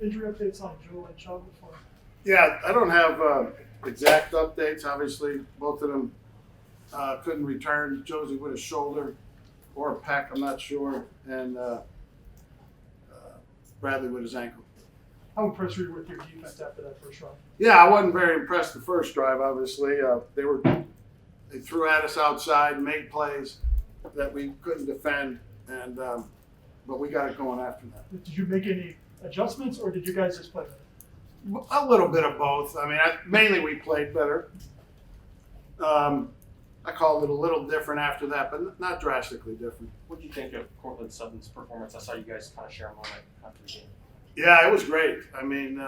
Injury updates on Jewel and Chubb before. Yeah, I don't have exact updates. Obviously, both of them couldn't return. Josie with a shoulder or a pec, I'm not sure, and Bradley with his ankle. How impressed were you with your defense after that first drive? Yeah, I wasn't very impressed the first drive. Obviously, they threw at us outside, made plays that we couldn't defend, and but we got it going after that. Did you make any adjustments, or did you guys just play better? A little bit of both. I mean, mainly we played better. I called it a little different after that, but not drastically different. What do you think of Courtland Sutton's performance? I saw you guys kind of share a moment after the game. Yeah, it was great. I mean,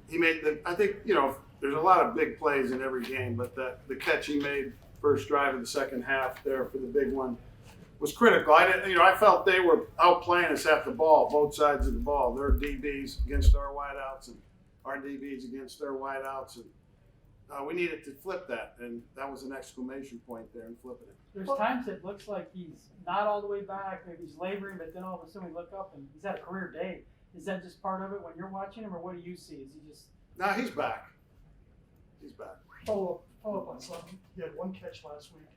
he made I think, there's a lot of big plays in every game, but the catch he made first drive of the second half there for the big one was critical. I felt they were outplaying us at the ball, both sides of the ball. Their DBs against our wideouts and our DBs against their wideouts, and we needed to flip that, and that was an exclamation point there in flipping it. There's times it looks like he's not all the way back, maybe he's laboring, but then all of a sudden we look up and he's had a career day. Is that just part of it when you're watching him, or what do you see? Is he just... No, he's back. He's back. Follow up on something. He had one catch last week.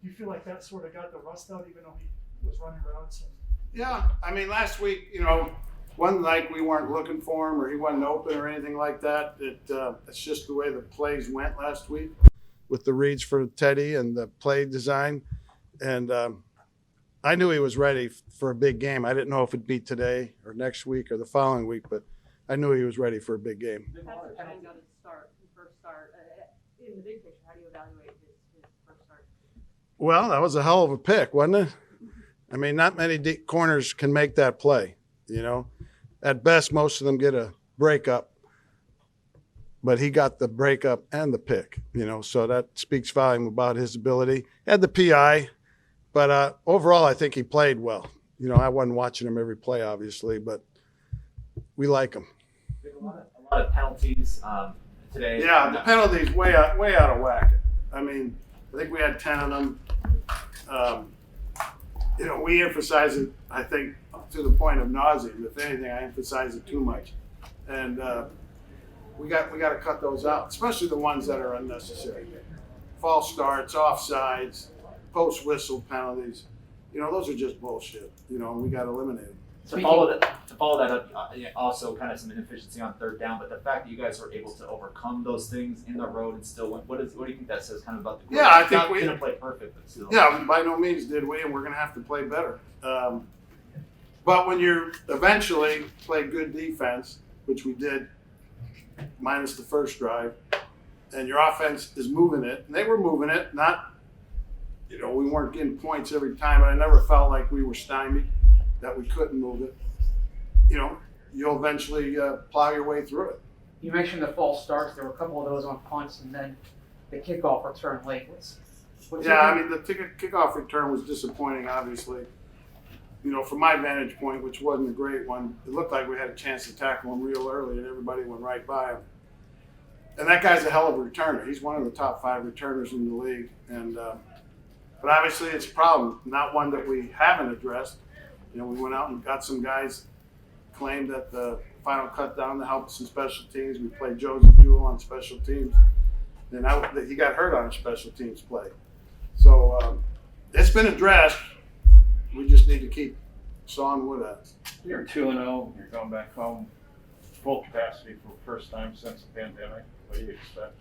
Do you feel like that sort of got the rust out, even though he was running routes? Yeah, I mean, last week, wasn't like we weren't looking for him or he wasn't open or anything like that. It's just the way the plays went last week with the reads for Teddy and the play design. And I knew he was ready for a big game. I didn't know if it'd be today or next week or the following week, but I knew he was ready for a big game. Pat Surtain got his first start. In the big picture, how do you evaluate his first start? Well, that was a hell of a pick, wasn't it? I mean, not many deep corners can make that play, At best, most of them get a breakup, but he got the breakup and the pick, so that speaks volume about his ability. Had the PI, but overall, I think he played well. I wasn't watching him every play, obviously, but we like him. A lot of penalties today. Yeah, the penalties way out of whack. I mean, I think we had 10 of them. We emphasize it, I think, to the point of nauseam. If anything, I emphasize it too much. And we got to cut those out, especially the ones that are unnecessary. False starts, offsides, post whistle penalties. Those are just bullshit. We got to eliminate them. To follow that up, also kind of some inefficiency on third down, but the fact that you guys were able to overcome those things in the road and still win, what do you think that says kind of about the group? Yeah, I think we didn't play perfect, but still. Yeah, by no means did we, and we're going to have to play better. But when you eventually play good defense, which we did, minus the first drive, and your offense is moving it, and they were moving it, not, we weren't getting points every time, but I never felt like we were stymied, that we couldn't move it. You'll eventually plow your way through it. You mentioned the false starts. There were a couple of those on punts, and then the kickoff return late. The kickoff return was disappointing, obviously. From my vantage point, which wasn't a great one, it looked like we had a chance to tackle him real early, and everybody went right by him. And that guy's a hell of a returner. He's one of the top 5 returners in the league. And but obviously it's a problem, not one that we haven't addressed. We went out and got some guys claimed that the final cut down to help us in special teams. We played Josie Jewell on special teams, and he got hurt on a special teams play. So it's been addressed. We just need to keep sawing wood at it. You're 2-0. You're going back home, full capacity for the first time since the pandemic. What do you expect?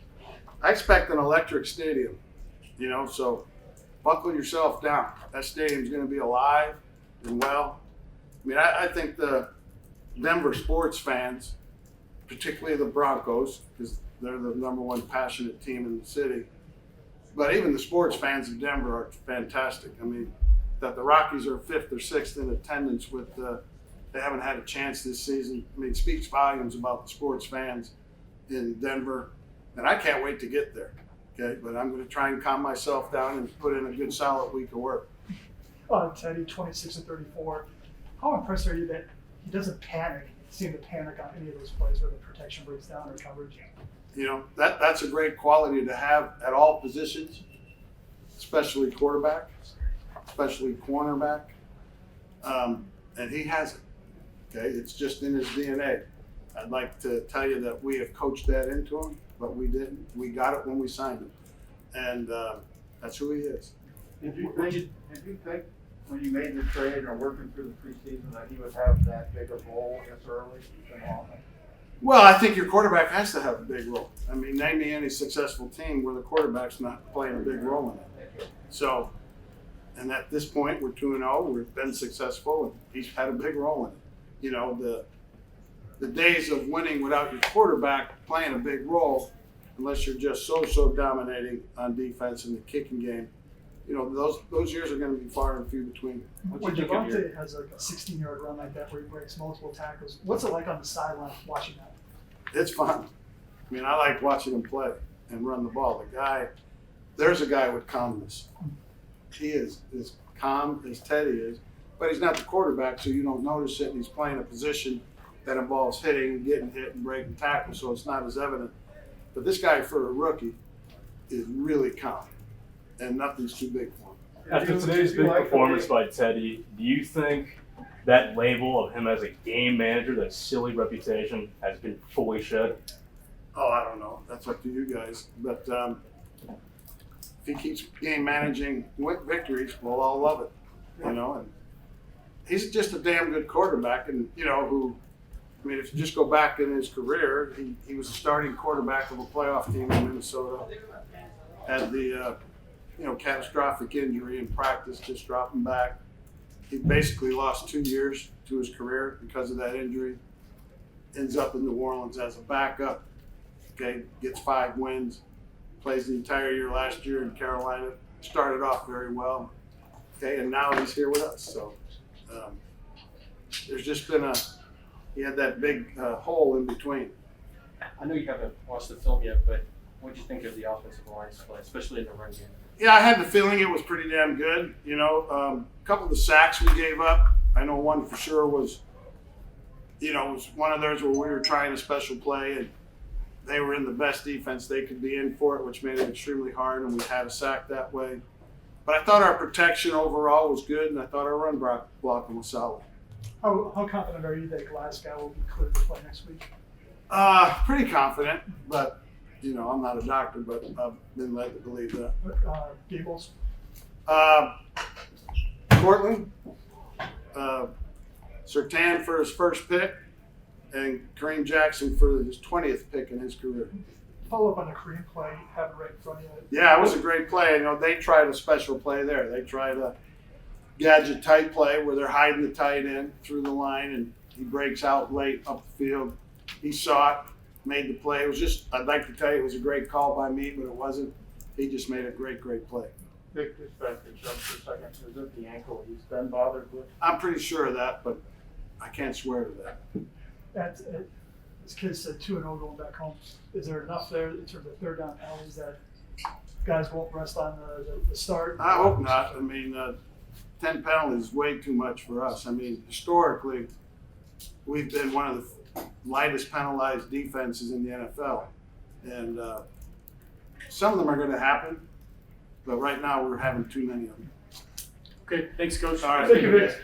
I expect an electric stadium, so buckle yourself down. That stadium's going to be alive and well. I mean, I think the Denver sports fans, particularly the Broncos, because they're the number one passionate team in the city, but even the sports fans of Denver are fantastic. I mean, that the Rockies are 5th or 6th in attendance with they haven't had a chance this season. I mean, it speaks volumes about the sports fans in Denver, and I can't wait to get there. Okay, but I'm going to try and calm myself down and put in a good solid week of work. Teddy, 26-34. How impressed are you that he doesn't panic? Seem to panic on any of those plays where the protection breaks down or coverage? That's a great quality to have at all positions, especially quarterback, especially cornerback, and he has it. Okay, it's just in his DNA. I'd like to tell you that we have coached that into him, but we didn't. We got it when we signed him, and that's who he is. Did you think when you made the trade or working through the preseason that he would have that big a role this early in the offense? Well, I think your quarterback has to have a big role. I mean, name me any successful team where the quarterback's not playing a big role in it. So, and at this point, we're 2-0. We've been successful, and he's had a big role in it. You know, the days of winning without your quarterback playing a big role, unless you're just so dominating on defense in the kicking game, you know, those years are going to be far and few between. When Javonte has like a 16-yard run like that where he breaks multiple tackles, what's it like on the sideline watching that? It's fun. I mean, I like watching him play and run the ball. There's a guy with calmness. He is as calm as Teddy is, but he's not the quarterback, so you don't notice it. And he's playing a position that involves hitting, getting hit, and breaking tackles, so it's not as evident. But this guy, for a rookie, is really calm, and nothing's too big for him. After today's big performance by Teddy, do you think that label of him as a game manager, that silly reputation, has been fully shed? Oh, I don't know. That's up to you guys. But if he keeps game managing with victories, we'll all love it. You know, and he's just a damn good quarterback. And you know, if you just go back in his career, he was a starting quarterback of a playoff team in Minnesota. Had the catastrophic injury in practice, just dropping back. He basically lost 2 years to his career because of that injury. Ends up in New Orleans as a backup. Okay, gets 5 wins. Plays the entire year last year in Carolina. Started off very well. Okay, and now he's here with us. So there's just been he had that big hole in between. I know you haven't watched the film yet, but what did you think of the offensive line's play, especially in the run game? Yeah, I had the feeling it was pretty damn good. You know, a couple of the sacks we gave up, I know one for sure was one of those where we were trying a special play and they were in the best defense they could be in for it, which made it extremely hard, and we had a sack that way. But I thought our protection overall was good, and I thought our run blocking was solid. How confident are you that Glasgow will be clear to play next week? Pretty confident, but I'm not a doctor, but I've been led to believe that. Gables? Courtland Sutton for his first pick, and Kareem Jackson for his 20th pick in his career. Follow up on the Kareem play, have it right in front of you. Yeah, it was a great play. They tried a special play there. They tried a gadget tight play where they're hiding the tight end through the line, and he breaks out late up the field. He saw it, made the play. It was just, I'd like to tell you, it was a great call by me, but it wasn't. He just made a great play. Vic, just back to jump for a second. Is it the ankle he's been bothered with? I'm pretty sure of that, but I can't swear to that. This kid said 2-0 going back home. Is there enough there in terms of third down alleys that guys won't rest on the start? I hope not. 10 penalties is way too much for us. Historically, we've been one of the lightest penalized defenses in the NFL. And some of them are going to happen, but right now we're having too many of them. Okay, thanks, Coach. All right. Thank you, Vic.